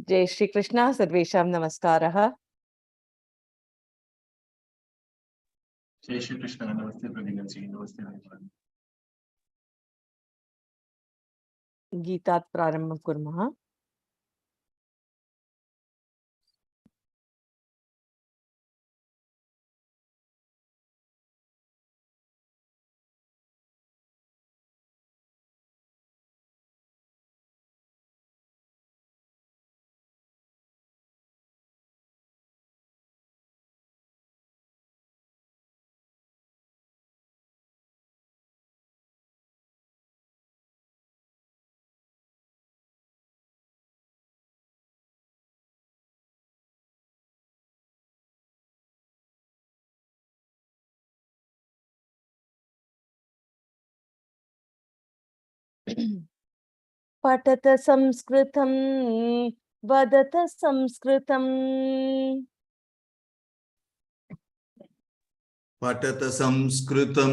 जय श्री कृष्ण सर्वेषां नमस्कारः। जय श्री कृष्ण। नमस्ते प्रवीण जी। नमस्ते विद्वान्। गीतात् प्रारम्भं कुर्मः। पठत संस्कृतं वदत संस्कृतम्। पठत संस्कृतं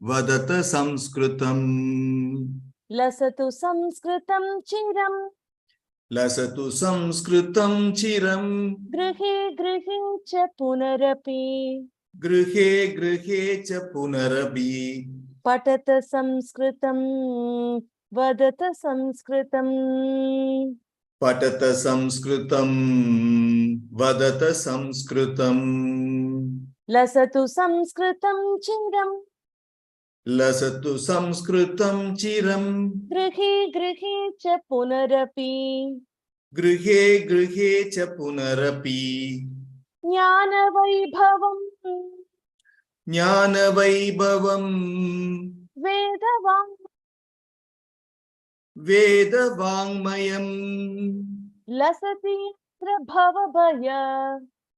वदत संस्कृतं। लसतु संस्कृतं चिरं लसतु संस्कृतं चिरं। गृहे गृहे च पुनरपि। गृहे गृहे च पुनरपि। पठत संस्कृतं वदत संस्कृतम्। पठत संस्कृतं वदत संस्कृतं। लसतु संस्कृतं चिरं लसतु संस्कृतं चिरं। गृहे गृहे च पुनरपि। गृहे गृहे च पुनरपि। ज्ञानवैभवम् ज्ञानवैभवम् वेदवाङ् वेदवाङ्मयम् लसति यत्र भवभय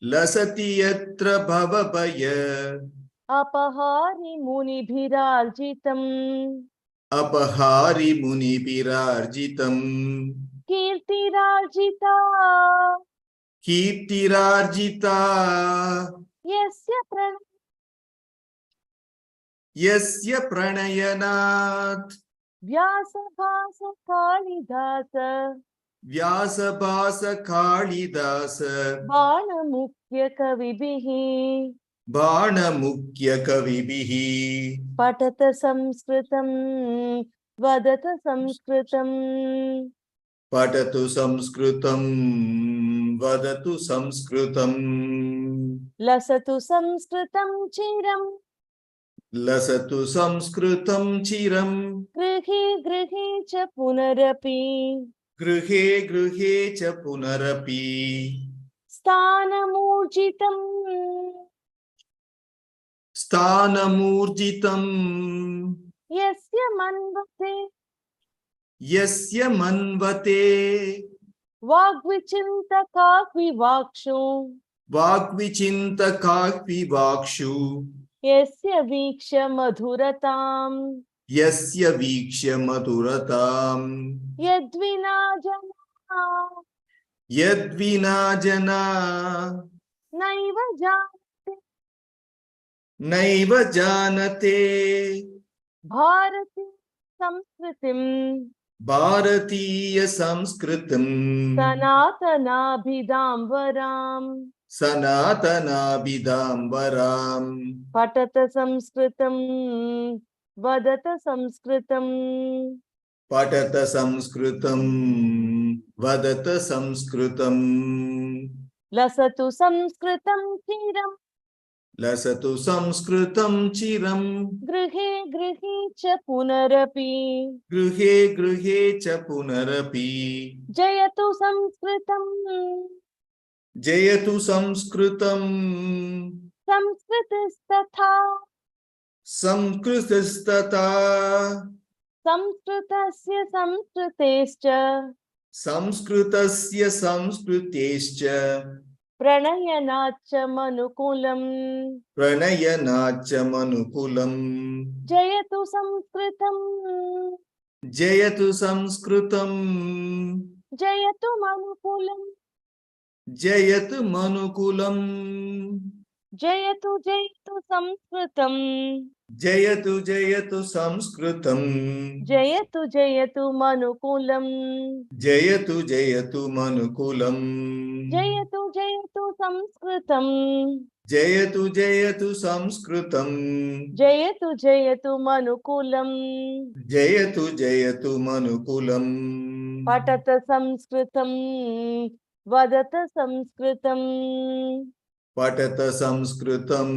लसति यत्र भवभय अपहारि मुनिभिरार्जितम्। अपहारि मुनिभिरार्जितम्। कीर्तिरार्जिता कीर्तिरार्जिता यस्य यस्य प्रणयनात् व्यासभास कालिदास व्यासभास कालिदास बाणमुख्य कविभिः। बाणमुख्य कविभिः। पठत संस्कृतं वदत संस्कृतम्। पठतु संस्कृतं वदतु संस्कृतम्। लसतु संस्कृतं चिरं लसतु संस्कृतं चिरं। गृहे गृहे च पुनरपि। गृहे गृहे च पुनरपि। स्थानमूर्जितं स्थानमूर्जितं यस्य मन्वते यस्य मन्वते वाग्विचिन्तकाः विवाक्षो वाग्विचिन्तकाः विवाक्षु। यस्य वीक्ष्य मधुरताम् यस्य वीक्ष्य मधुरताम्। यद्विना जना यद्विना जना नैव जानते। नैव जानते भारती संस्कृतिम् भारतीय संस्कृतिम्। सनातनाभिधां वराम्। सनातनाभिधाम्बराम्। पठत संस्कृतं वदत संस्कृतम्। पठत संस्कृतं वदत संस्कृतम्। लसतु संस्कृतं चिरं लसतु संस्कृतं चिरं। गृहे गृहे च पुनरपि। गृहे गृहे च पुनरपि। जयतु संस्कृतं जयतु संस्कृतं संस्कृतिस्तथा संस्कृतस्तथा संस्कृतस्य संस्कृतेश्च संस्कृतस्य संस्कृतेश्च प्रणयनाच्च मनुकुलम्। प्रणयनाच्च मनुकुलम्। जयतु संस्कृतं जयतु संस्कृतं जयतु मनुकुलम्। जयतु मनुकुलम्। जयतु जयतु संस्कृतम जयतु जयतु संस्कृतम जयतु जयतु मनुकुलम जयतु जयतु मनुकुलम जयतु जयतु संस्कृतम जयतु जयतु संस्कृतम जयतु जयतु मनुकुलम जयतु जयतु मनुकुलम पठत संस्कृतम वदत संस्कृतम पठत संस्कृतं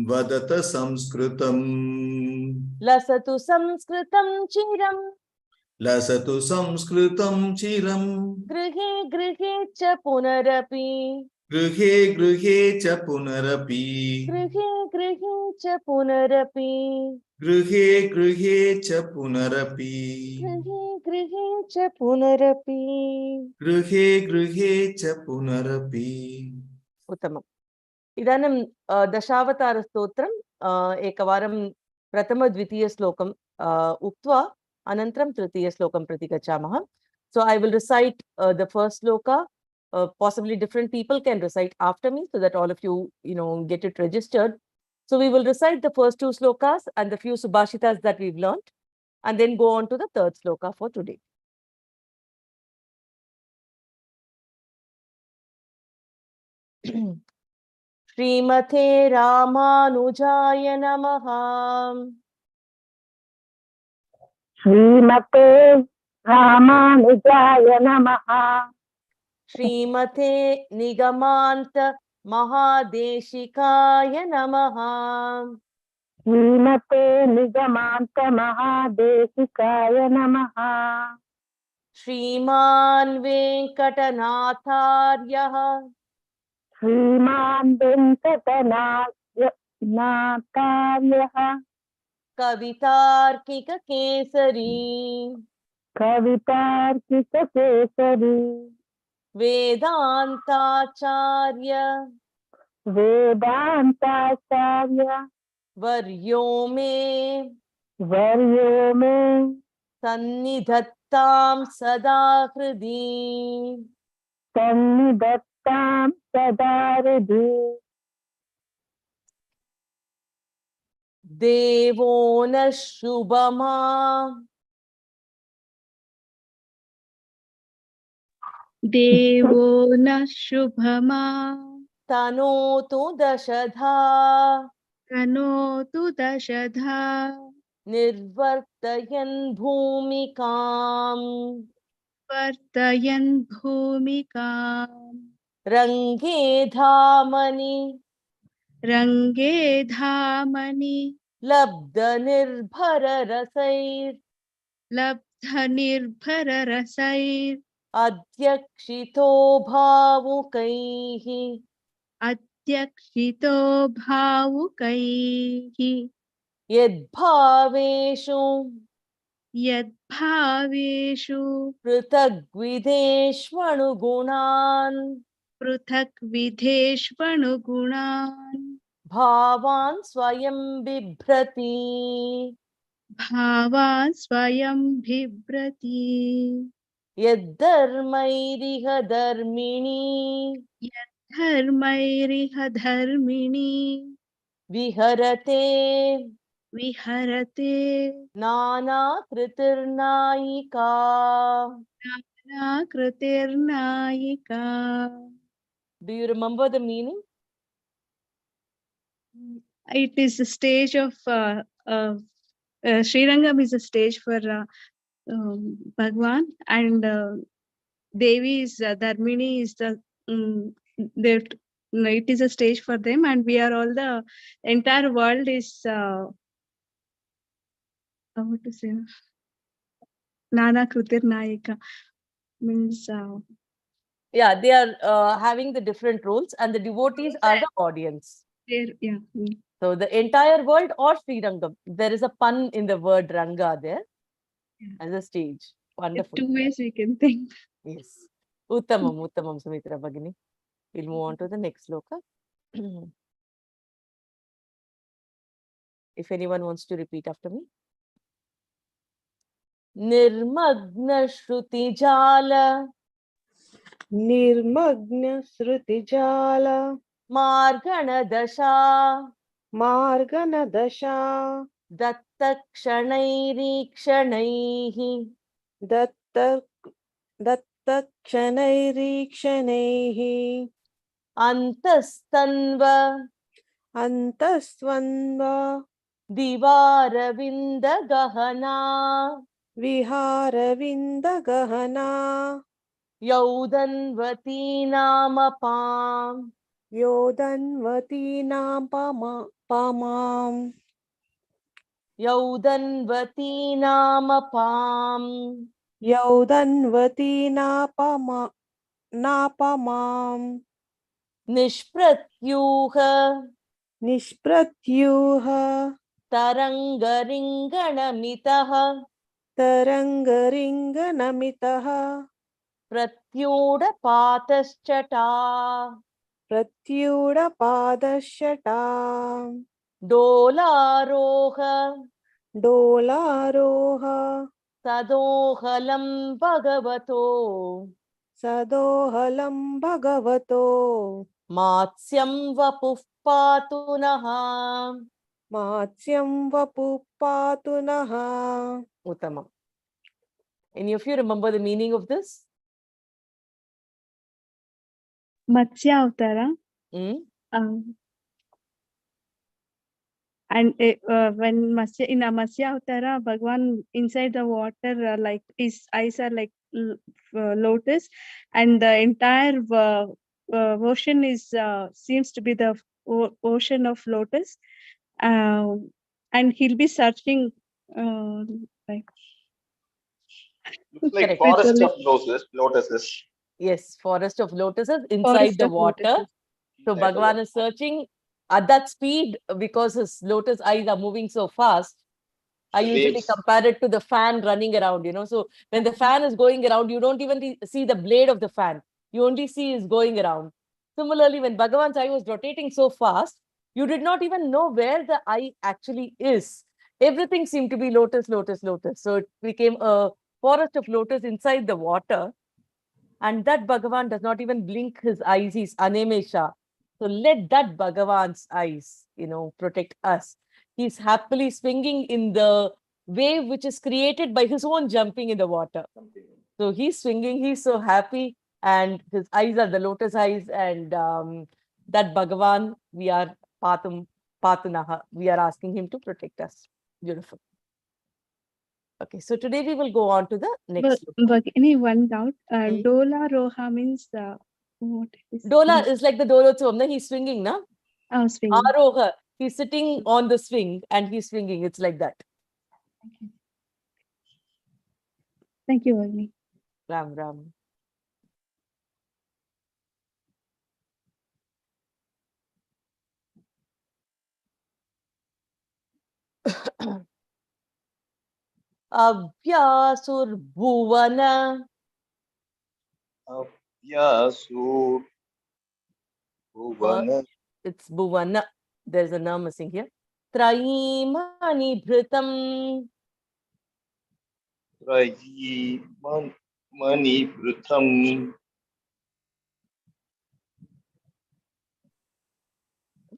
वदत संस्कृतं लसतु संस्कृतं चिरं लसतु संस्कृतं चिरं गृहे गृहे च पुनरपि गृहे गृहे च पुनरपि गृहे गृहे च पुनरपि गृहे गृहे च पुनरपि गृहे गृहे च पुनरपि गृहे गृहे च पुनरपि उत्तमम् इदानीं दशावतारस्तोत्रं एकवारं प्रथमद्वितीयश्लोकं उक्त्वा अनन्तरं तृतीयश्लोकं प्रति गच्छामः. So I will recite the first sloka. Possibly different people can recite after me so that all of you, get it registered. So we will recite the first two slokas and the few subhashitas that we've learned, and then go on to the third sloka for today. श्रीमते रामानुजाय नमः. श्रीमते रामानुजाय नमः. श्रीमते निगमान्त महादेशिकाय नमः. श्रीमते निगमान्त महादेशिकाय नमः. श्रीमान् वेङ्कटनाथार्यः श्रीमान् वेङ्कटनाथार्यः कवितार्किककेसरी कवितार्किककेसरी वेदान्ताचार्य वेदान्ताचार्य वर्यो मे वर्यो मे सन्निधत्तां सदा हृदि. सन्निधत्तां सदा हृदि. देवो न शुभमा देवो न शुभमा तनोतु दशधा तनोतु दशधा निर्वर्तयन् भूमिकाम् वर्तयन् भूमिकाम् रङ्गे धामनि रङ्गे धामनि लब्धनिर्भररसैर् लब्धनिर्भररसैर् अध्यक्षितो भावुकैः अध्यक्षितो भावुकैः यद्भावेषु यद्भावेषु पृथग्विधेष्वनुगुणान् पृथक् विधेष्वनुगुणान् भावान् स्वयं बिभ्रति. भावान् स्वयं बिभ्रति. यद्धर्मैरिह धर्मिणी धर्मैरिह धर्मिणी विहरते विहरते नानाकृतिर्नायिका. नानाकृतिर्नायिका. Do you remember the meaning? It is a stage of Srirangam is a stage for Bhagwan, and Devi is Dharmini is the it is a stage for them, and we are all the entire world is what to say, Nana Krutir Nayika means Yeah, they are having the different roles, and the devotees are the audience. yeah. So the entire world or Sri Rangam. There is a pun in the word Ranga there as a stage. Wonderful. Two ways we can think. Yes. Uttamam, Uttamam, Sumitra Bhagini. We'll move on to the next sloka. If anyone wants to repeat after me. Nirmagna Shruti Jala निर्मग्न श्रुतिजाल मार्गणदशा मार्गनदशा दत्तक्षणैरीक्षणैः Dutt दत्तक्षणैरीक्षणैः अन्तस्तन्व अन्तस्त्वन्व दिवारविन्दगहना विहारविन्दगहना यौदन्वतीनामपाम् योदन्वतीनां पामाम् यौदन्वतीनामपाम् यौदन्वतीनापमाम् निष्प्रत्यूह निष्प्रत्यूह तरङ्गरिङ्गणमितः तरङ्गरिङ्गनमितः प्रत्यूढपातश्चटा प्रत्यूढपादशटा डोलारोह डोलारोह सदोहलं भगवतो सदोहलं भगवतो मात्स्यं वपुः पातु नः मात्स्यं वपुः पातु नः उत्तमम्. Any of you remember the meaning of this? Matsya Avtara. And when in a Matsya Avtara, Bhagwan inside the water, like his eyes are like lotus, and the entire ocean is seems to be the ocean of lotus, and he'll be searching like Looks like Correct. forest of lotuses. Yes, forest of lotuses inside forest the of water. lotuses. So Inside the Bhagavan water. is searching at that speed because his lotus eyes are moving so fast. I The usually waves. compare it to the fan running around, So when the fan is going around, you don't even see the blade of the fan. You only see is going around. Similarly, when Bhagavan's eye was rotating so fast, you did not even know where the eye actually is. Everything seemed to be lotus, lotus, lotus. So it became a forest of lotus inside the water. And that Bhagavan does not even blink his eyes. He's Animesha. So let that Bhagavan's eyes, protect us. He's happily swinging in the wave which is created by his own jumping in the water. So he's swinging, he's so happy, and his eyes are the lotus eyes. And that Bhagavan, we are Patunaha. We are asking him to protect us. Beautiful. Okay, so today we will go on to the next. But any one doubt? Hmm? Dola Roha means what is Dola is like the Dolotsavam, he's swinging, na? swing. Aroha, he's sitting on the swing and he's swinging. It's like that. Thank you, Agni. Ram, Ram. Abhyasurbhuvana. Abhyasu Bhuvana. It's Bhuvana. There's a na missing here. Traimani Bhritam. Rayi Mani Brutam.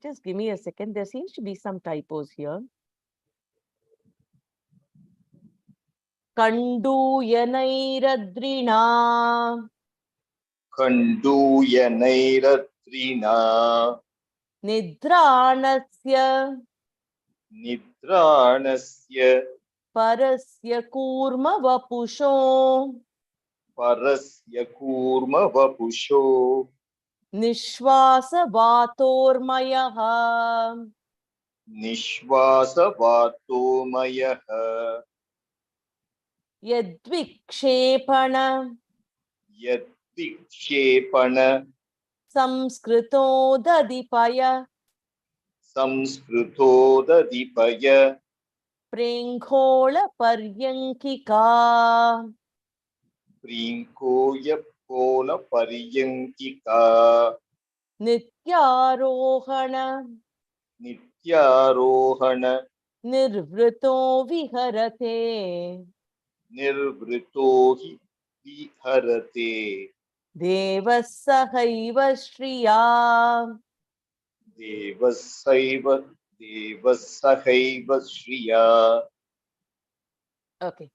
Just give me a second. There seems to be some typos here. Kanduyanayiradrina. Kanduyanairatrina. Nidranasya. Nidranasya. Parasya kurma vapusho. Parasya Kurma Vapusho. Nishvasa vatormayaha. Nishvasa Vatomayaha. Yadvikshepana. Yadvikshepana. Samskrito dadipaya. Samskruto Dadipaya. Prenghola paryankika. Prinkoya Pola Paryankika. Nityarohana. Nityarohana. Nirvrito viharate. Nirvrito hi viharate. Devasahaiva shriya. Devasahaiva Shriya. Okay.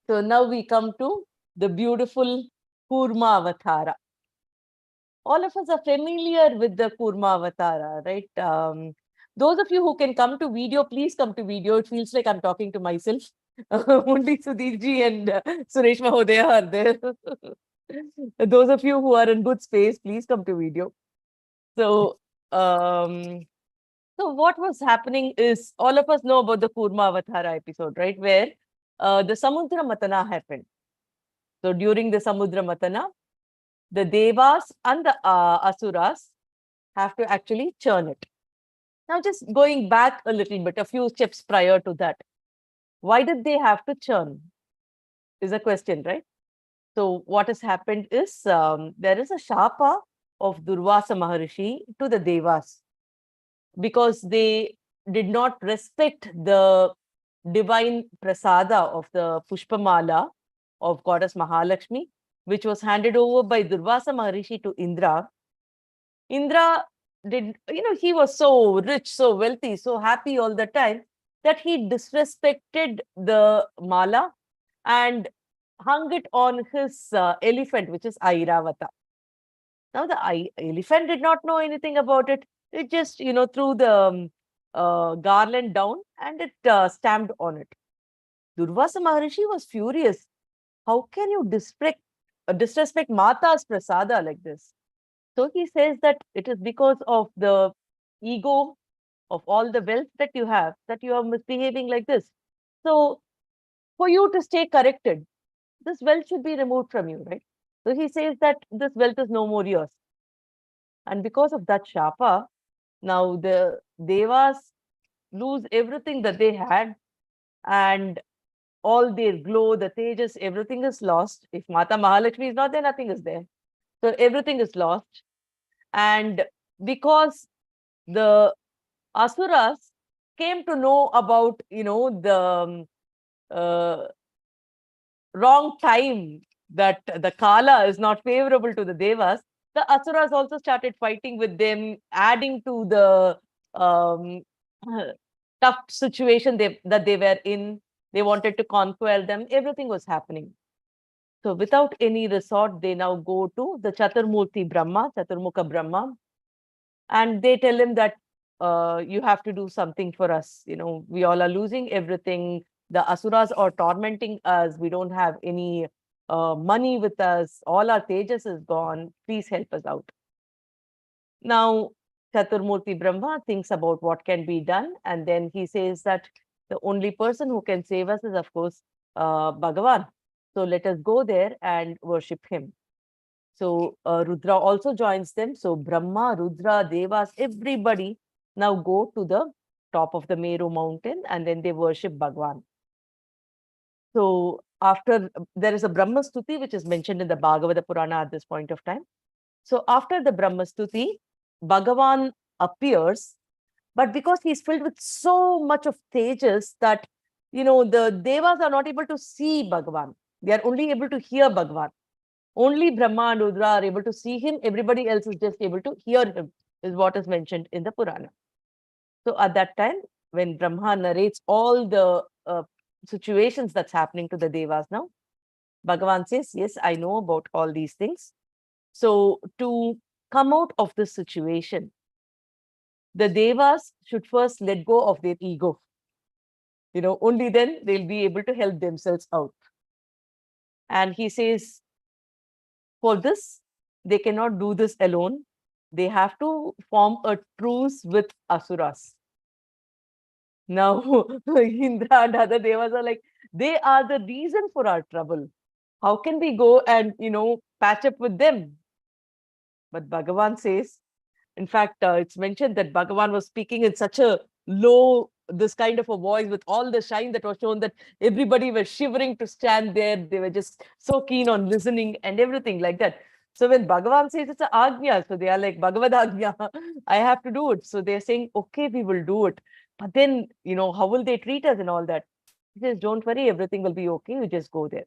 So now we come to the beautiful Kurma Avatara. All of us are familiar with the Kurma Avatara, right? Those of you who can come to video, please come to video. It feels like I'm talking to myself. Only Sudhirji and Suresh Mahodaya are there. Those of you who are in good space, please come to video. So, so what was happening is, all of us know about the Kurma Avatara episode, right? Where the Samudra Matana happened. So during the Samudra Matana, the Devas and the Asuras have to actually churn it. Now, just going back a little bit, a few steps prior to that, why did they have to churn? Is a question, right? So what has happened is, there is a shapa of Durvasa Maharishi to the Devas, because they did not respect the divine prasada of the Pushpamala of goddess Mahalakshmi, which was handed over by Durvasa Maharishi to Indra. Indra did, he was so rich, so wealthy, so happy all the time, that he disrespected the mala and hung it on his elephant, which is Airavata. Now, the elephant did not know anything about it. It just, threw the garland down and it stamped on it. Durvasa Maharishi was furious. How can you disrespect Mata's prasada like this? So he says that it is because of the ego of all the wealth that you have, that you are misbehaving like this. So for you to stay corrected, this wealth should be removed from you, right? So he says that this wealth is no more yours. And because of that shapa, now the devas lose everything that they had, and all their glow, the tejas, everything is lost. If Mata Mahalakshmi is not there, nothing is there. So everything is lost. And because the Asuras came to know about, the wrong time, that the Kala is not favorable to the Devas, the Asuras also started fighting with them, adding to the tough situation that they were in. They wanted to conquer them. Everything was happening. So without any resort, they now go to the Chaturmurti Brahma, Chaturmukha Brahma, and they tell him that you have to do something for us. We all are losing everything. The Asuras are tormenting us. We don't have any money with us. All our tejas is gone. Please help us out. Now, Chaturmurti Brahma thinks about what can be done, and then he says that the only person who can save us is, of course, Bhagavan. So let us go there and worship him. So Rudra also joins them. So Brahma, Rudra, Devas, everybody now go to the top of the Meru mountain, and then they worship Bhagavan. So after, there is a Brahma Stuti which is mentioned in the Bhagavata Purana at this point of time. So after the Brahma Stuti, Bhagavan appears, but because he's filled with so much of tejas that, the Devas are not able to see Bhagavan. They are only able to hear Bhagavan. Only Brahma and Rudra are able to see him. Everybody else is just able to hear him, is what is mentioned in the Purana. So at that time, when Brahma narrates all the situations that's happening to the Devas now, Bhagavan says, yes, I know about all these things. So to come out of this situation, the Devas should first let go of their ego. Only then they'll be able to help themselves out. And he says, for this, they cannot do this alone. They have to form a truce with Asuras. Now, Indra and other devas are like, they are the reason for our trouble. How can we go and, patch up with them? But Bhagavan says, in fact, it's mentioned that Bhagavan was speaking in such a low, this kind of a voice with all the shine that was shown, that everybody was shivering to stand there. They were just so keen on listening and everything like that. So when Bhagavan says it's an agnya, so they are like, Bhagavad agnya, I have to do it. So they're saying, okay, we will do it. But then, how will they treat us and all that? He says, don't worry, everything will be okay. You just go there.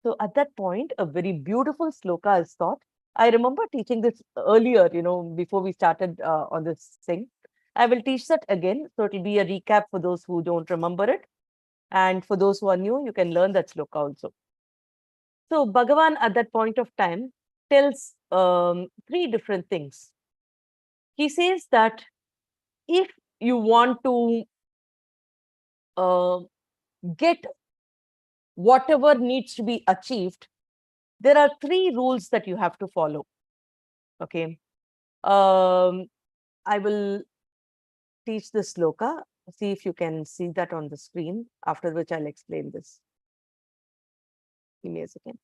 So at that point, a very beautiful sloka is taught. I remember teaching this earlier, before we started on this thing. I will teach that again. So it will be a recap for those who don't remember it. And for those who are new, you can learn that sloka also. So Bhagavan at that point of time tells three different things. He says that if you want to get whatever needs to be achieved, there are three rules that you have to follow. Okay. I will teach the sloka. See if you can see that on the screen, after which I'll explain this. Give me a second.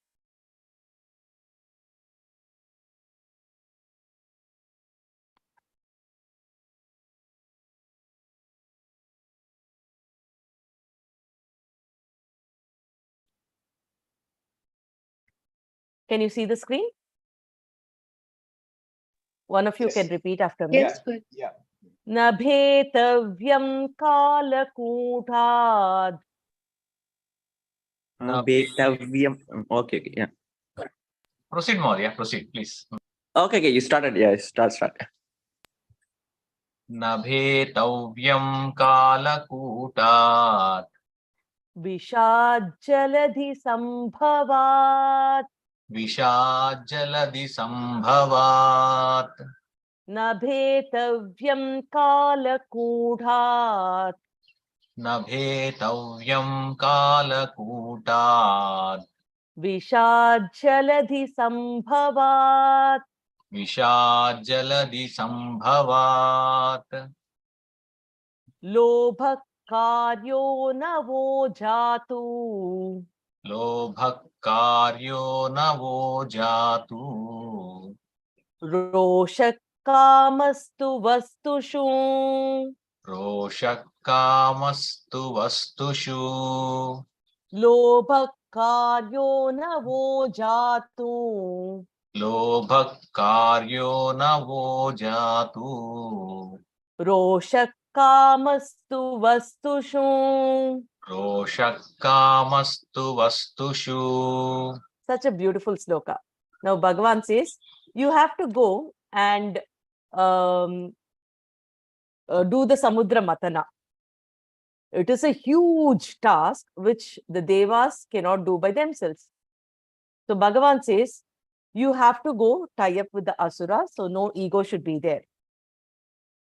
Can you see the screen? One of you can repeat after me. Yes, good. Nabhetavyam kalakoothad. Betavium. Okay, yeah. Proceed more, yeah, proceed, please. Okay, you started. Yeah, start. Nabhetavyam kalakootat. Vishadjaladhi sambhavat. Vishajjaladi sambhavat. Nabhetavyam kalakoothad. Nabhetavyam kalakootat. Vishadjaladhi sambhavat. Vishajjaladi sambhavat. Lobhakaryo navo jatu. Lobhakaryo navo jatu. Roshakamastu vastushu. Roshakamastu vastushu. Lobhakaryo navo jatu. Lobhakaryo navo jatu. Roshakamastu vastushu. Roshakamastu vastushu. Such a beautiful sloka. Now Bhagavan says, you have to go and do the Samudra Matana. It is a huge task which the Devas cannot do by themselves. So Bhagavan says, you have to go tie up with the Asuras, so no ego should be there.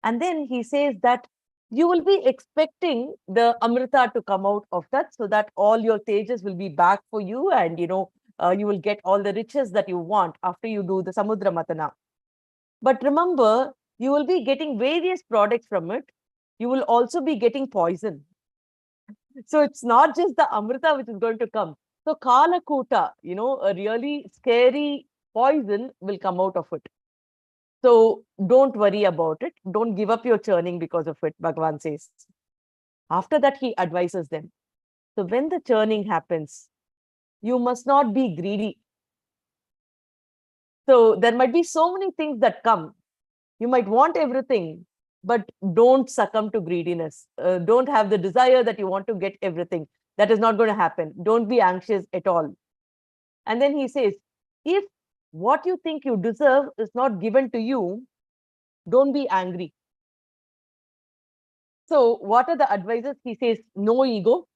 And then he says that you will be expecting the Amrita to come out of that, so that all your tejas will be back for you, and you will get all the riches that you want after you do the Samudra Matana. But remember, you will be getting various products from it. You will also be getting poison. So it's not just the Amrita which is going to come. So Kalakuta, a really scary poison will come out of it. So don't worry about it. Don't give up your churning because of it, Bhagavan says. After that, he advises them. So when the churning happens, you must not be greedy. So there might be so many things that come. You might want everything, but don't succumb to greediness. Don't have the desire that you want to get everything. That is not going to happen. Don't be anxious at all. And then he says, if what you think you deserve is not given to you, don't be angry. So what are the advices? He says, no ego.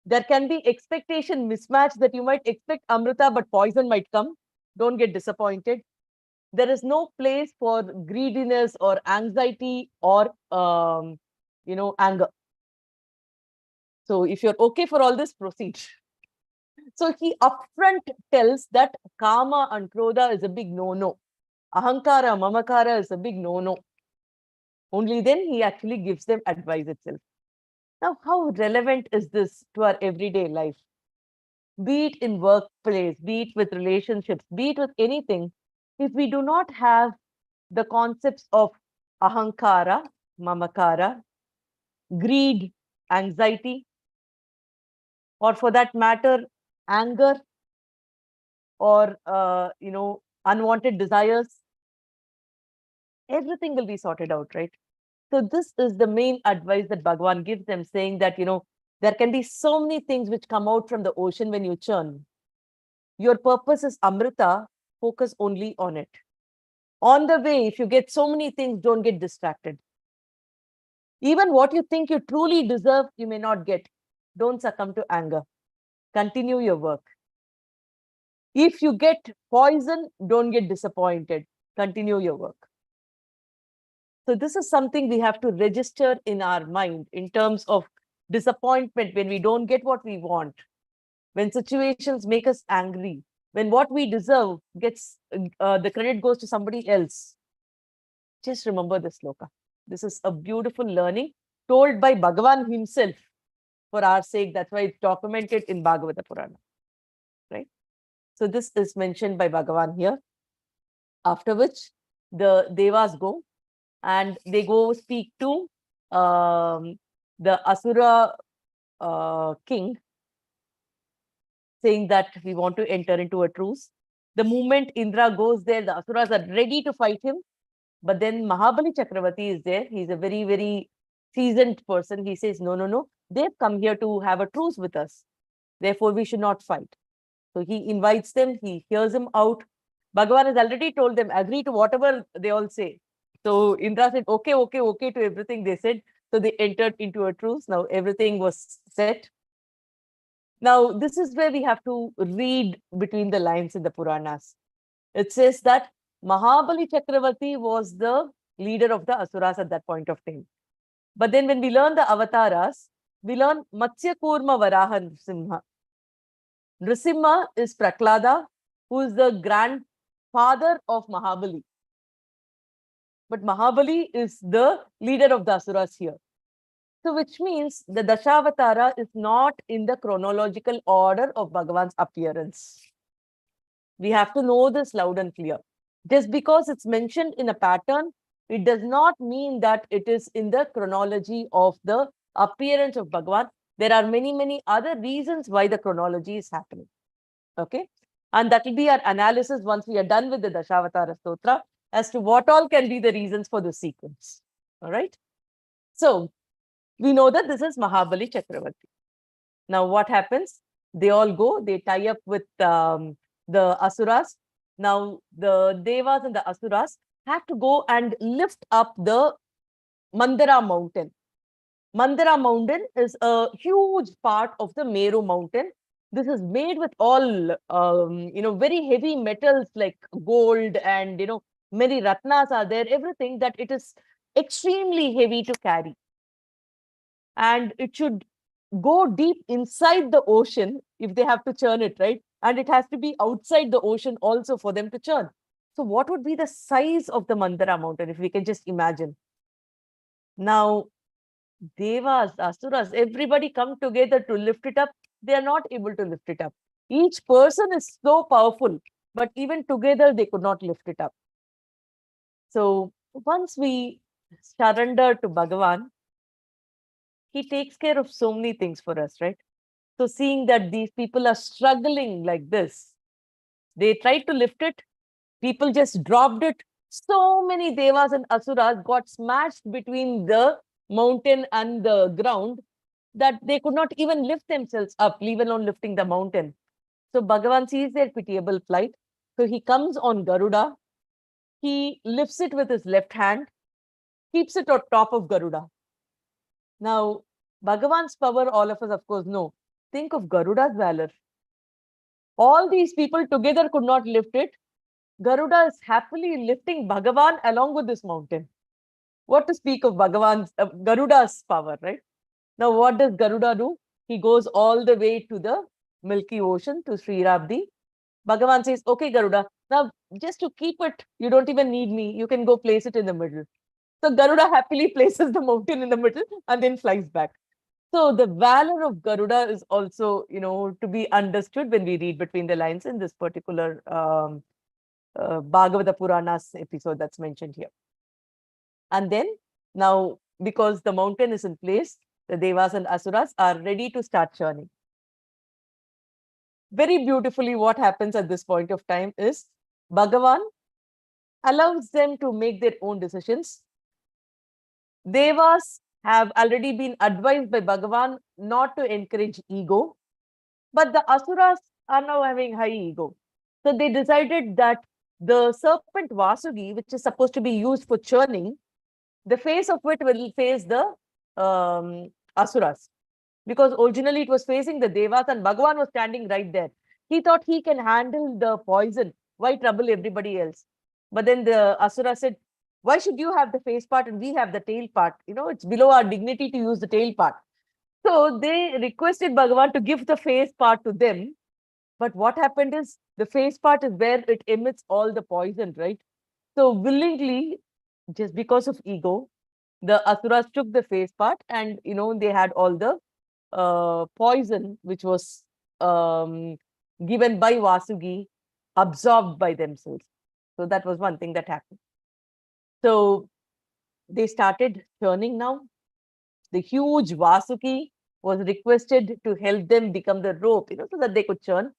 There can be expectation mismatch, that you might expect Amrita, but poison might come. Don't get disappointed. There is no place for greediness or anxiety or, anger. So if you're okay for all this, proceed. So he upfront tells that kama and krodha is a big no-no. Ahankara, mamakara is a big no-no. Only then he actually gives them advice itself. Now, how relevant is this to our everyday life? Be it in workplace, be it with relationships, be it with anything, if we do not have the concepts of ahankara, mamakara, greed, anxiety, or for that matter, anger, or unwanted desires, everything will be sorted out, right? So this is the main advice that Bhagavan gives them, saying that there can be so many things which come out from the ocean when you churn. Your purpose is Amrita, Focus only on it. On the way, if you get so many things, don't get distracted. Even what you think you truly deserve, you may not get. Don't succumb to anger. Continue your work. If you get poison, don't get disappointed. Continue your work. So this is something we have to register in our mind in terms of disappointment when we don't get what we want, when situations make us angry, when what we deserve gets, the credit goes to somebody else. Just remember this sloka. This is a beautiful learning told by Bhagavan himself for our sake. That's why it's documented in Bhagavata Purana, right? So this is mentioned by Bhagavan here. After which the Devas go and they go speak to the Asura king, saying that we want to enter into a truce. The moment Indra goes there, the Asuras are ready to fight him. But then Mahabali Chakravarti is there. He's a very, very seasoned person. He says, no, no, no. They've come here to have a truce with us. Therefore, we should not fight. So he invites them. He hears them out. Bhagavan has already told them, agree to whatever they all say. So Indra said, okay, okay, okay to everything they said. So they entered into a truce. Now everything was set. Now, this is where we have to read between the lines in the Puranas. It says that Mahabali Chakravarti was the leader of the Asuras at that point of time. But then when we learn the avatars, we learn Matsya Kurma Varaha Nrsimha. Nrsimha is Prahlada, who is the grandfather of Mahabali. But Mahabali is the leader of the Asuras here. So which means the Dasavatara is not in the chronological order of Bhagavan's appearance. We have to know this loud and clear. Just because it's mentioned in a pattern, it does not mean that it is in the chronology of the appearance of Bhagavan. There are many, many other reasons why the chronology is happening. Okay. And that will be our analysis once we are done with the Dasavatara Stotra as to what all can be the reasons for the sequence. All right. So we know that this is Mahabali Chakravarti. Now what happens? They all go, they tie up with the Asuras. Now the Devas and the Asuras have to go and lift up the Mandara mountain. Mandara mountain is a huge part of the Meru mountain. This is made with all, very heavy metals like gold and, many ratnas are there, everything that it is extremely heavy to carry. And it should go deep inside the ocean if they have to churn it, right? And it has to be outside the ocean also for them to churn. So what would be the size of the Mandara mountain, if we can just imagine? Now, Devas, Asuras, everybody come together to lift it up. They are not able to lift it up. Each person is so powerful, but even together they could not lift it up. So once we surrender to Bhagavan, he takes care of so many things for us, right? So seeing that these people are struggling like this, they tried to lift it, people just dropped it. So many Devas and Asuras got smashed between the mountain and the ground that they could not even lift themselves up, leave alone lifting the mountain. So Bhagavan sees their pitiable plight. So he comes on Garuda, he lifts it with his left hand, keeps it on top of Garuda. Now, Bhagavan's power, all of us, of course, know. Think of Garuda's valor. All these people together could not lift it. Garuda is happily lifting Bhagavan along with this mountain. What to speak of Garuda's power, right? Now, what does Garuda do? He goes all the way to the Milky Ocean, to Sri Rabdi. Bhagavan says, okay, Garuda, now just to keep it, you don't even need me. You can go place it in the middle. So Garuda happily places the mountain in the middle and then flies back. So the valor of Garuda is also, to be understood when we read between the lines in this particular Bhagavata Puranas episode that's mentioned here. And then now, because the mountain is in place, the Devas and Asuras are ready to start churning. Very beautifully, what happens at this point of time is Bhagavan allows them to make their own decisions. Devas have already been advised by Bhagavan not to encourage ego, but the Asuras are now having high ego. So they decided that the serpent Vasugi, which is supposed to be used for churning, the face of it will face the Asuras. Because originally it was facing the Devas and Bhagavan was standing right there. He thought he can handle the poison. Why trouble everybody else? But then the Asura said, why should you have the face part and we have the tail part? You know, it's below our dignity to use the tail part. So they requested Bhagavan to give the face part to them. But what happened is the face part is where it emits all the poison, right? So willingly, just because of ego, the Asuras took the face part and, you know, they had all the poison which was given by Vasugi absorbed by themselves. So that was one thing that happened. So they started churning now. The huge Vasuki was requested to help them become the rope, you know, so that they could churn.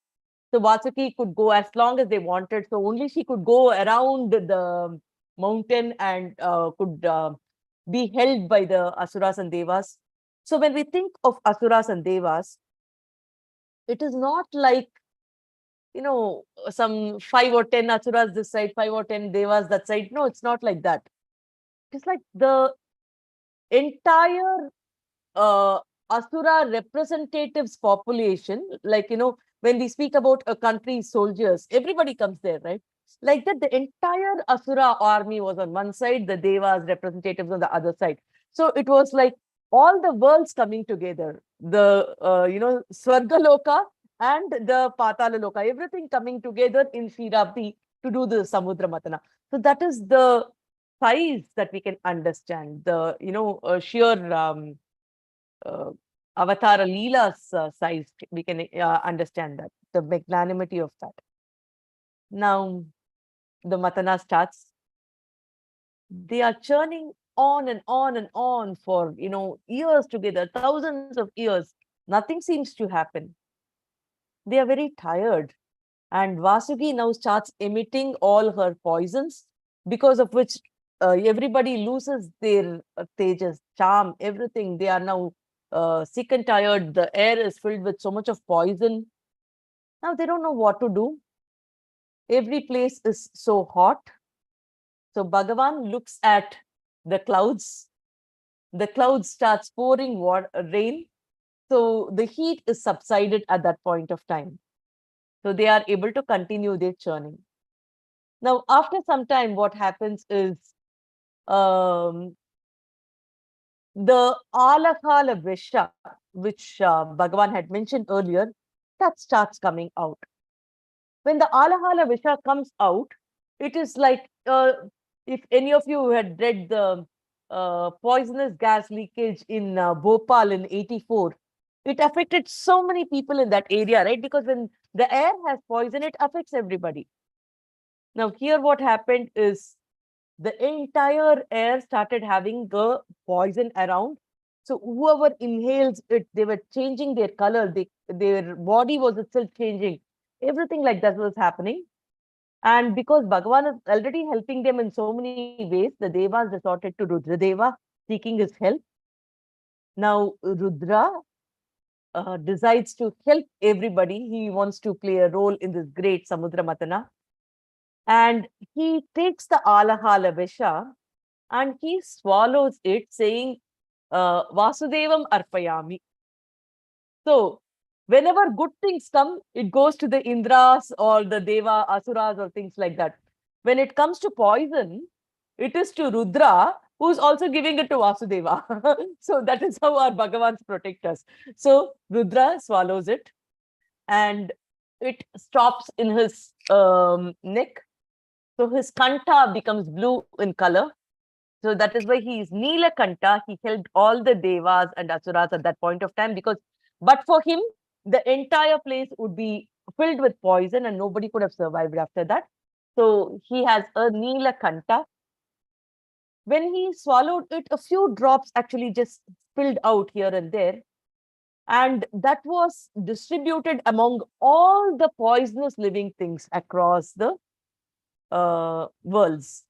So Vasuki could go as long as they wanted. So only she could go around the mountain and could be held by the Asuras and Devas. So when we think of Asuras and Devas, it is not like, you know, some 5 or 10 Asuras this side, 5 or 10 Devas that side. No, it's not like that. It's like the entire Asura representatives population, like, you know, when we speak about a country's soldiers, everybody comes there, right? Like that, the entire Asura army was on one side, the Devas representatives on the other side. So it was like all the worlds coming together, the, you know, Swargaloka and the Patala Loka, everything coming together in Shirabdi to do the Samudra Matana. So that is the size that we can understand, the, you know, sheer Avatara Leela's size, we can understand that, the magnanimity of that. Now, the Matana starts. They are churning on and on and on for, you know, years together, thousands of years. Nothing seems to happen. They are very tired. And Vasuki now starts emitting all her poisons, because of which everybody loses their tejas, charm, everything. They are now sick and tired. The air is filled with so much of poison. Now they don't know what to do. Every place is so hot. So Bhagavan looks at the clouds. The clouds starts pouring rain. So the heat is subsided at that point of time. So they are able to continue their churning. Now, after some time, what happens is the Alakala Visha, which Bhagavan had mentioned earlier, that starts coming out. When the Alahala Visha comes out, it is like, if any of you had read the poisonous gas leakage in Bhopal in 84, it affected so many people in that area, right? Because when the air has poison, it affects everybody. Now, here what happened is the entire air started having the poison around. So whoever inhales it, they were changing their color, their body was itself changing. Everything like that was happening. And because Bhagavan is already helping them in so many ways, the Devas resorted to Rudradeva, seeking his help. Now, Rudra decides to help everybody. He wants to play a role in this great Samudra Matana. And he takes the Alahala Visha and he swallows it, saying, Vasudevam Arpayami. So, whenever good things come, it goes to the Indras or the Deva, Asuras or things like that. When it comes to poison, it is to Rudra, who's also giving it to Vasudeva. So that is how our Bhagavans protect us. So Rudra swallows it and it stops in his neck. So his kanta becomes blue in color. So that is why he is Neelakanta. He helped all the Devas and Asuras at that point of time, because but for him, the entire place would be filled with poison and nobody could have survived after that. So he has a Neelakanta. When he swallowed it, a few drops actually just spilled out here and there. And that was distributed among all the poisonous living things across the worlds.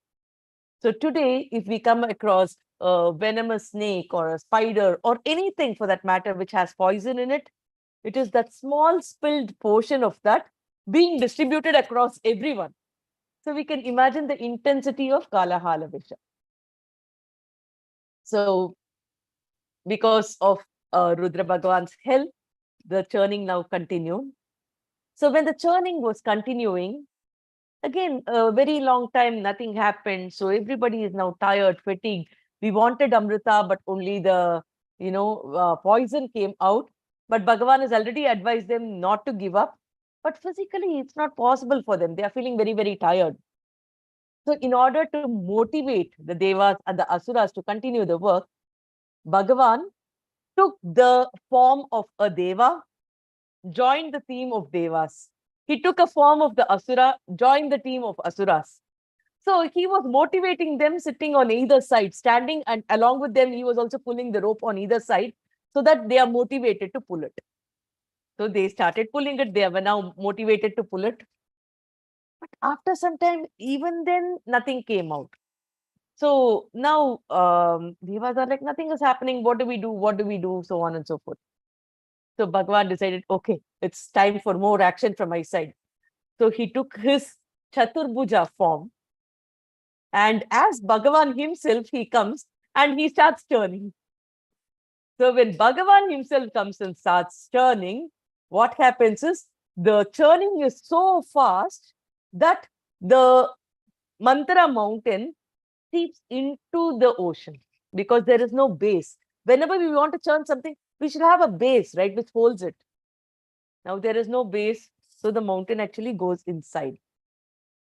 So today, if we come across a venomous snake or a spider or anything for that matter, which has poison in it, it is that small spilled portion of that being distributed across everyone. So we can imagine the intensity of Kalahala Visha. So because of Rudra Bhagavan's help, the churning now continued. So when the churning was continuing, again, a very long time, nothing happened. So everybody is now tired, fatigued. We wanted Amrita, but only the, poison came out. But Bhagavan has already advised them not to give up. But physically, it's not possible for them. They are feeling very, very tired. So in order to motivate the Devas and the Asuras to continue the work, Bhagavan took the form of a Deva, joined the team of Devas. He took a form of the Asura, joined the team of Asuras. So he was motivating them sitting on either side, standing, and along with them, he was also pulling the rope on either side so that they are motivated to pull it. So they started pulling it. They were now motivated to pull it. But after some time, even then, nothing came out. So now Devas are like, nothing is happening. What do we do? What do we do? So on and so forth. So Bhagavan decided, okay, it's time for more action from my side. So he took his Chaturbuja form. And as Bhagavan himself, he comes and he starts turning. So when Bhagavan himself comes and starts churning, what happens is the churning is so fast that the Mantara mountain seeps into the ocean because there is no base. Whenever we want to churn something, we should have a base, right, which holds it. Now there is no base, so the mountain actually goes inside.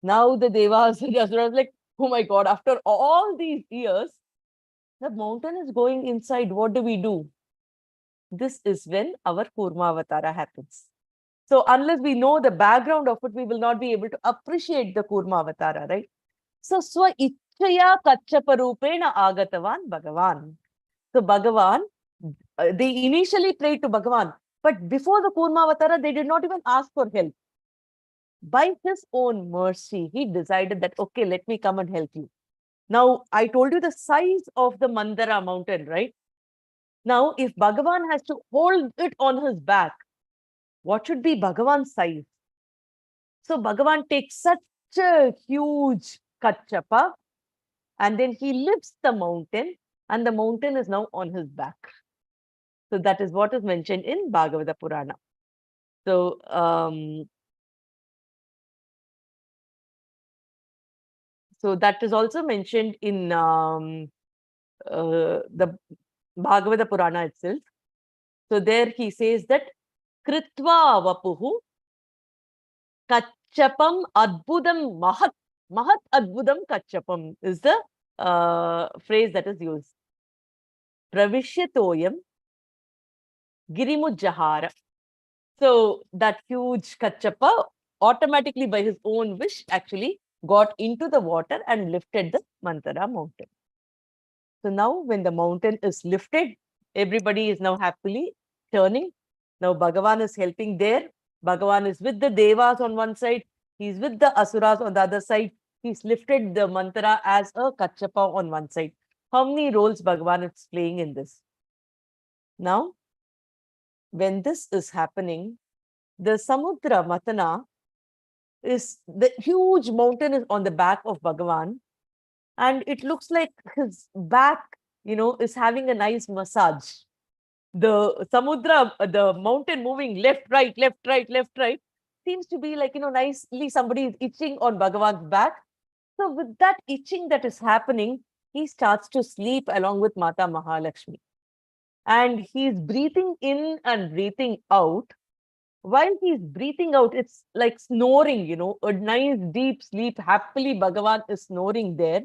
Now the Devas and Asuras like, oh my God, after all these years, the mountain is going inside. What do we do? This is when our Kurmavatara happens. So unless we know the background of it, we will not be able to appreciate the Kurmavatara, right? So Swa Ichchaya Kachaparupena Agatavan Bhagavan. So Bhagavan, they initially prayed to Bhagavan, but before the Kurmavatara, they did not even ask for help. By his own mercy, he decided that, okay, let me come and help you. Now, I told you the size of the Mandara mountain, right? Now, if Bhagavan has to hold it on his back, what should be Bhagavan's size? So Bhagavan takes such a huge Kachapa and then he lifts the mountain and the mountain is now on his back. So that is what is mentioned in Bhagavata Purana. So, so that is also mentioned in the Bhagavata Purana itself. So there he says that Kritva Vapuhu Kachapam Adbudam Mahat. Mahat Adbudam Kachapam is the phrase that is used. Pravishyatoyam Girimujjahara. So that huge Kachapa automatically by his own wish actually got into the water and lifted the Mantara mountain. So now when the mountain is lifted, everybody is now happily turning. Now Bhagavan is helping there. Bhagavan is with the Devas on one side. He's with the Asuras on the other side. He's lifted the Mantara as a Kachapa on one side. How many roles Bhagavan is playing in this? Now, when this is happening, the Samudra Matana is, the huge mountain is on the back of Bhagavan. And it looks like his back, is having a nice massage. The Samudra, the mountain moving left, right, left, right, left, right, seems to be like, nicely somebody is itching on Bhagavan's back. So with that itching that is happening, he starts to sleep along with Mata Mahalakshmi. And he's breathing in and breathing out. While he's breathing out, it's like snoring, a nice deep sleep. Happily, Bhagavan is snoring there.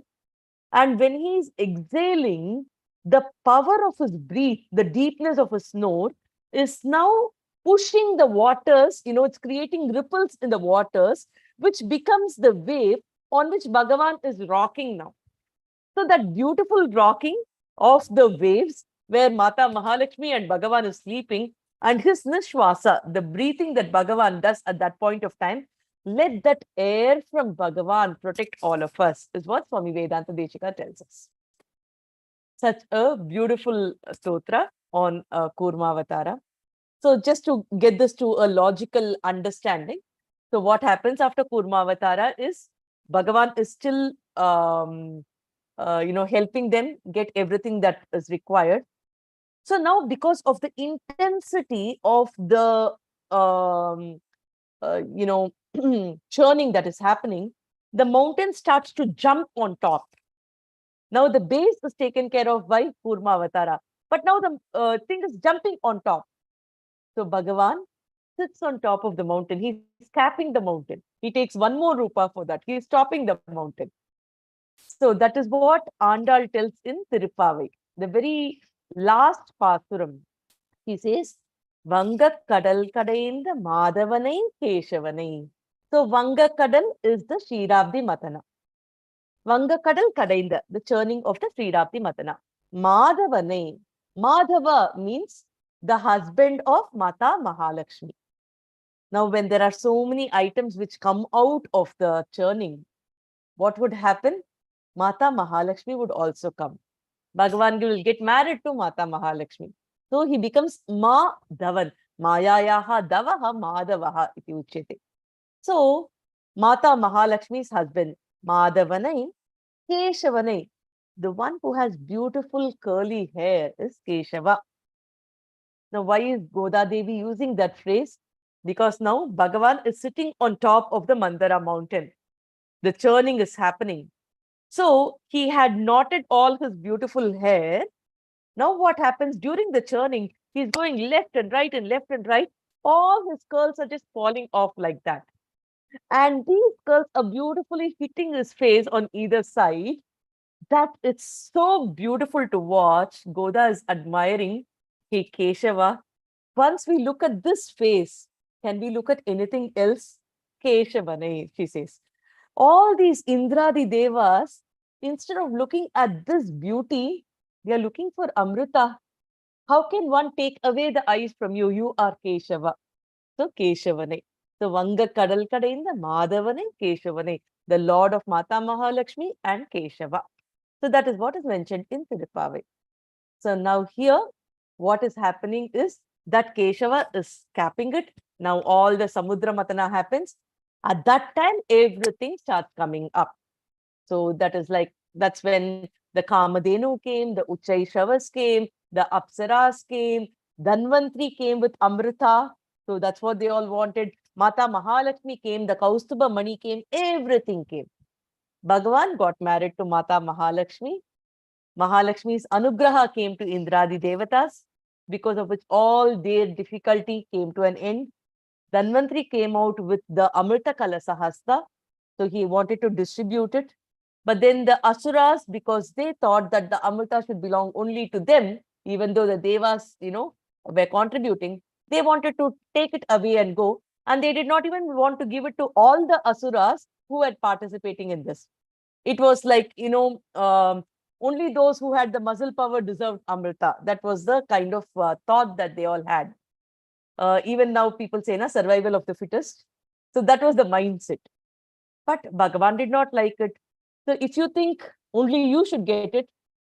And when he's exhaling, the power of his breath, the deepness of his snore is now pushing the waters, it's creating ripples in the waters, which becomes the wave on which Bhagavan is rocking now. So that beautiful rocking of the waves where Mata Mahalakshmi and Bhagavan is sleeping and his Nishwasa, the breathing that Bhagavan does at that point of time, let that air from Bhagavan protect all of us, is what Swami Vedanta Deshika tells us. Such a beautiful stotra on Kurmavatara. So just to get this to a logical understanding, so what happens after Kurmavatara is Bhagavan is still, helping them get everything that is required. So now, because of the intensity of the, churning that is happening, the mountain starts to jump on top. Now the base is taken care of by Kurma Avatara, but now the thing is jumping on top. So Bhagavan sits on top of the mountain. He's capping the mountain. He takes one more rupa for that. He is topping the mountain. So that is what Andal tells in Tirupavai. The very last pasuram, he says, Vanga Kadal Kadainda Madhavanai Keshavanai. So Vanga Kadal is the Shirabdi Matana. Vanga Kadal Kadainda, the churning of the Shirabdi Matana. Madhavanai. Madhava means the husband of Mata Mahalakshmi. Now, when there are so many items which come out of the churning, what would happen? Mata Mahalakshmi would also come. Bhagavan will get married to Mata Mahalakshmi. So he becomes Madhavan. Mayayaha Davaha Madhavaha iti uchyate. So, Mata Mahalakshmi's husband, Madhavanai, Keshavanai, the one who has beautiful curly hair is Keshava. Now, why is Goda Devi using that phrase? Because now Bhagavan is sitting on top of the Mandara mountain. The churning is happening. So he had knotted all his beautiful hair. Now what happens during the churning? He's going left and right and left and right. All his curls are just falling off like that. And these curls are beautifully hitting his face on either side. That it's so beautiful to watch. Goda is admiring. Hey, Keshava, once we look at this face, can we look at anything else? Keshavane, she says. All these Indradi Devas, instead of looking at this beauty, they are looking for Amrita. How can one take away the eyes from you? You are Keshava. So Keshavane. So Vanga Kadal Kadainda Madhavane Keshavane, the Lord of Mata Mahalakshmi and Keshava. So that is what is mentioned in Tirupavai. So now here, what is happening is that Keshava is capping it. Now all the Samudra Matana happens. At that time, everything starts coming up. So that is like, that's when the Kamadhenu came, the Uchaishavas came, the Apsaras came, Dhanvantri came with Amrita. So that's what they all wanted. Mata Mahalakshmi came, the Kaustuba Mani came, everything came. Bhagavan got married to Mata Mahalakshmi. Mahalakshmi's Anugraha came to Indradi Devatas, because of which all their difficulty came to an end. Dhanvantri came out with the Amrita Kalasa Hasta, so he wanted to distribute it. But then the Asuras, because they thought that the Amrita should belong only to them, even though the Devas, were contributing, they wanted to take it away and go. And they did not even want to give it to all the Asuras who were participating in this. It was like, only those who had the muscle power deserved Amrita. That was the kind of thought that they all had. Even now people say, survival of the fittest. So that was the mindset. But Bhagavan did not like it. So if you think only you should get it,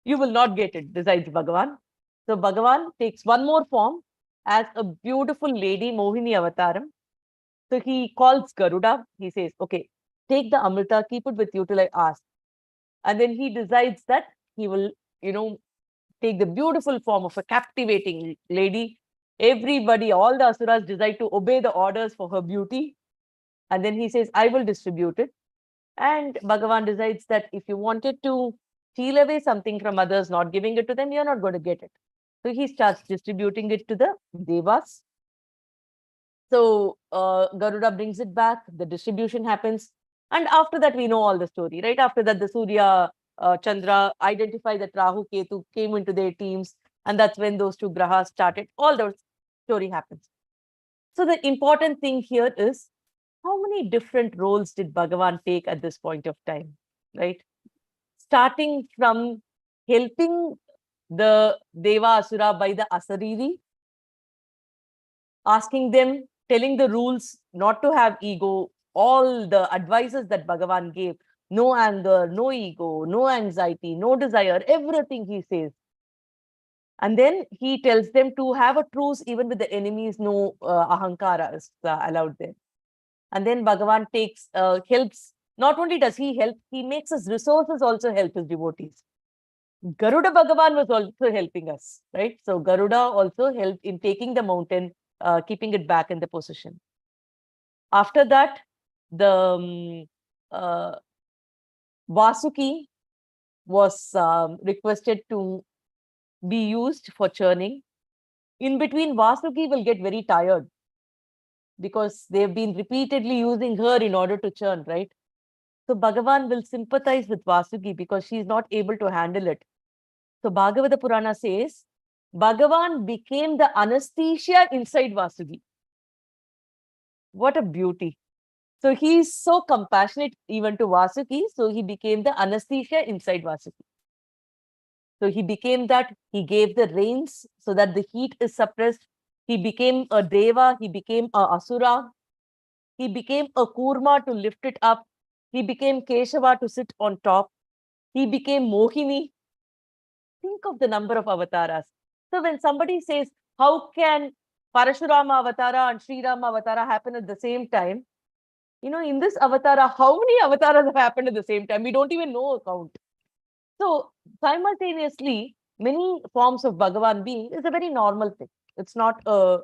you will not get it besides Bhagavan. So Bhagavan takes one more form as a beautiful lady, Mohini Avataram. So he calls Garuda. He says, okay, take the Amrita, keep it with you till I ask. And then he decides that he will, take the beautiful form of a captivating lady. Everybody, all the Asuras decide to obey the orders for her beauty. And then he says, I will distribute it. And Bhagavan decides that if you wanted to steal away something from others, not giving it to them, you're not going to get it. So he starts distributing it to the Devas. So Garuda brings it back, the distribution happens. And after that, we know all the story, right? After that, the Surya, Chandra identify that Rahu, Ketu came into their teams. And that's when those two grahas started. All the story happens. So the important thing here is, how many different roles did Bhagavan take at this point of time, right? Starting from helping the Deva Asura by the Asariri, asking them, telling the rules not to have ego, all the advices that Bhagavan gave, no anger, no ego, no anxiety, no desire, everything he says. And then he tells them to have a truce even with the enemies, no ahankara is allowed there. And then Bhagavan helps Not only does he help, he makes his resources also help his devotees. Garuda Bhagavan was also helping us, right? So Garuda also helped in taking the mountain, keeping it back in the position. After that, the Vasuki was requested to be used for churning. In between, Vasuki will get very tired because they've been repeatedly using her in order to churn, right? So Bhagavan will sympathize with Vasuki because she is not able to handle it. So Bhagavata Purana says, Bhagavan became the anesthesia inside Vasuki. What a beauty. So he is so compassionate even to Vasuki. So he became the anesthesia inside Vasuki. So he became that, he gave the rains so that the heat is suppressed. He became a Deva, he became a Asura. He became a Kurma to lift it up. He became Keshava to sit on top. He became Mohini. Think of the number of avatars. So when somebody says, how can Parashurama Avatara and Sri Rama Avatara happen at the same time? You know, in this avatara, how many avatars have happened at the same time? We don't even know a count. So simultaneously, many forms of Bhagavan being is a very normal thing. It's not a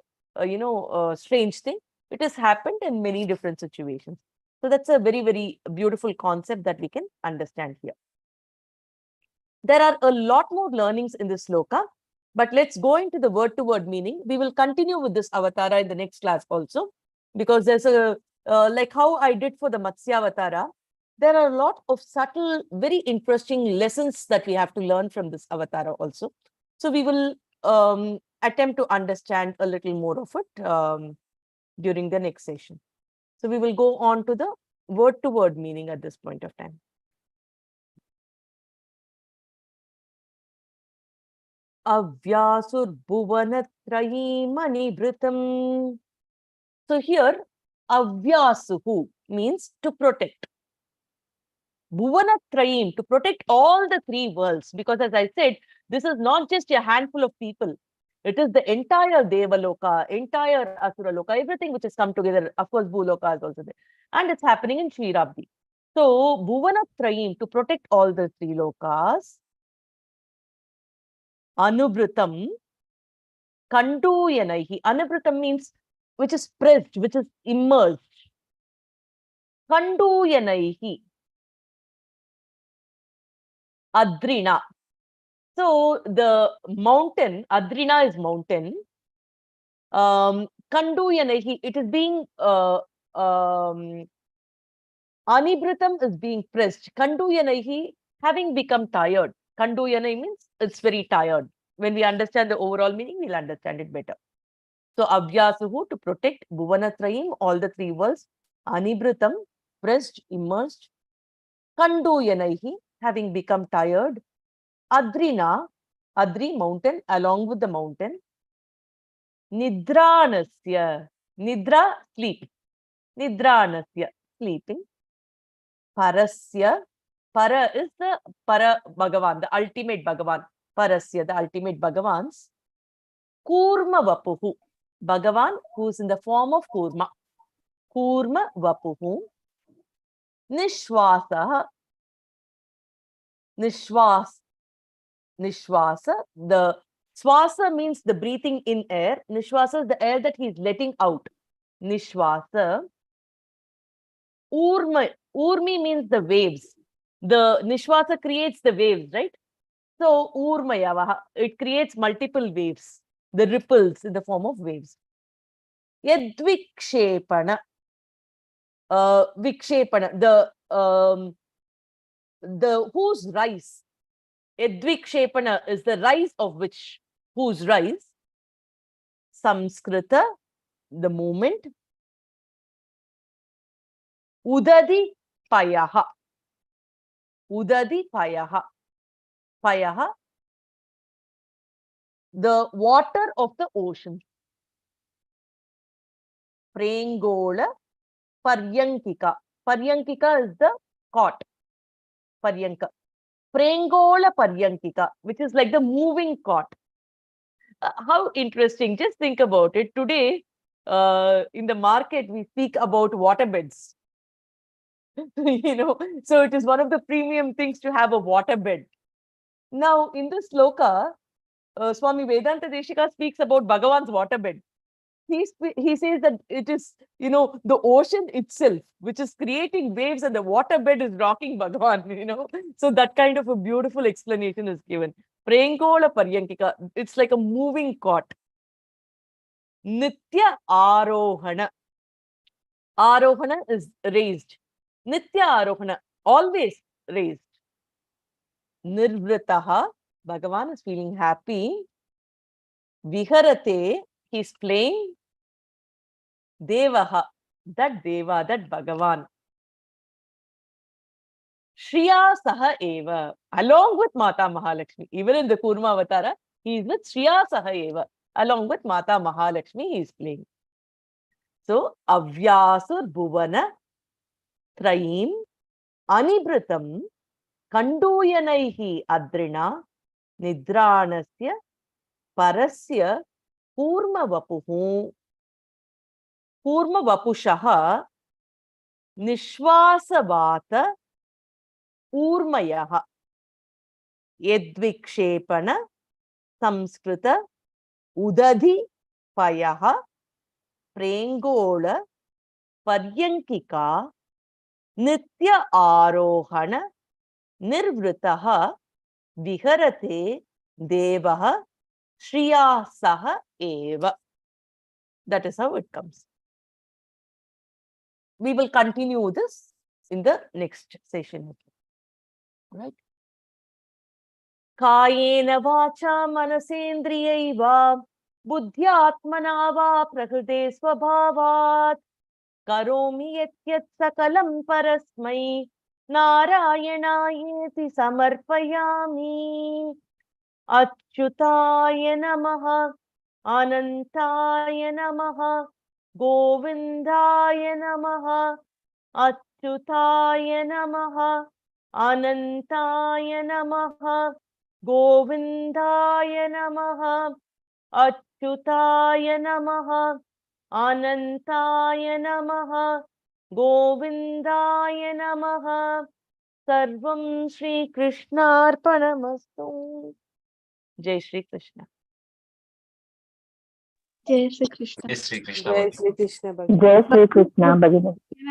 strange thing. It has happened in many different situations. So that's a very, very beautiful concept that we can understand here. There are a lot more learnings in this sloka, but let's go into the word-to-word meaning. We will continue with this avatara in the next class also, because there's a, like how I did for the Matsya avatara, there are a lot of subtle, very interesting lessons that we have to learn from this avatara also. So we will attempt to understand a little more of it during the next session. So we will go on to the word-to-word meaning at this point of time. Avyasurbhuvanathrayimanibritam. So here, Avyasuhu means to protect. Bhuvanatrayim, to protect all the three worlds. Because as I said, this is not just a handful of people. It is the entire Devaloka, entire Asura Loka, everything which has come together. Of course, Bhuloka is also there. And it's happening in Kshiravdi. So, Bhuvanatrayim, to protect all the three lokas. Anubrutam, Kanduyanaihi. Anubrutam means which is pressed, which is immersed. Kanduyanaihi. Adrina. So the mountain, Adrina is mountain. Kanduyanaihi, it is being Anibrutam is being pressed. Kanduyanaihi, having become tired. Kanduyanai means it's very tired. When we understand the overall meaning, we'll understand it better. So Avyasuhu, to protect Bhuvanatrayim, all the three worlds. Anibrutam, pressed, immersed. Kanduyanaihi, having become tired. Adrina, Adri, mountain, along with the mountain. Nidranasya, Nidra, sleep. Nidranasya, sleeping. Parasya, Para is the Para Bhagavan, the ultimate Bhagavan. Parasya, the ultimate Bhagavans. Kurma Vapuhu, Bhagavan who is in the form of Kurma. Kurma Vapuhu. Nishwasa, Nishwas, Nishwasa, the Swasa means the breathing in air. Nishwasa is the air that he is letting out. Nishwasa. Urmi means the waves. The Nishwasa creates the waves, right? So Urmayavaha, it creates multiple waves, the ripples in the form of waves. Yadvikshepana. Vikshepana, the whose rise. Yadvikshepana is the rise of which, whose rise. Samskrita, the movement. Udadi payaha. Udadi payaha. Payaha, the water of the ocean. Prengola Paryankika. Paryankika is the cot. Paryanka. Prengola Paryankika, which is like the moving cot. How interesting. Just think about it. Today, in the market, we speak about waterbeds. So it is one of the premium things to have a water bed. Now, in this sloka, Swami Vedanta Deshika speaks about Bhagavan's water bed. He says that it is, the ocean itself, which is creating waves, and the water bed is rocking Bhagavan, So that kind of a beautiful explanation is given. Prengola Paryankika, it's like a moving cot. Nitya Arohana. Arohana is raised. Nitya Arohana, always raised. Nirvritaha, Bhagavan is feeling happy. Viharate, he's playing. Devaha, that Deva, that Bhagavan. Shriya Saha Eva, along with Mata Mahalakshmi. Even in the Kurma Avatara, he is with Shriya Saha Eva. Along with Mata Mahalakshmi, he is playing. So, Avyasur Bhuvana Traim Anibritam Kanduyanaihi Adrina Nidranasya Parasya Kurma Vapushaha Nishwasavata Urmayaha Yedvikshepana Samskrita Udadhi Payaha Prengola Paryankika Nitya Arohana Nirvritaha Viharate Devaha Shriya Saha Eva. That is how it comes. We will continue this in the next session. Right? Kayena vacha manasendriyaiva buddhyatmana va prakrite swabhavat karomi yat sakalam parasmai narayanaayeti samarpayami. Achyutaya namaha anantaya namaha govindaya namaha Achyutaya namaha anantaya namaha govindaya namaha Achyutaya namaha anantaya namaha govindaya namaha. Sarvam Shri Krishna Arpanamastu. Jai Shri Krishna. Jai Shri Krishna. Yes, Sri Krishna. Jai Shri Krishna. Jai Shri Krishna, Bhagavad.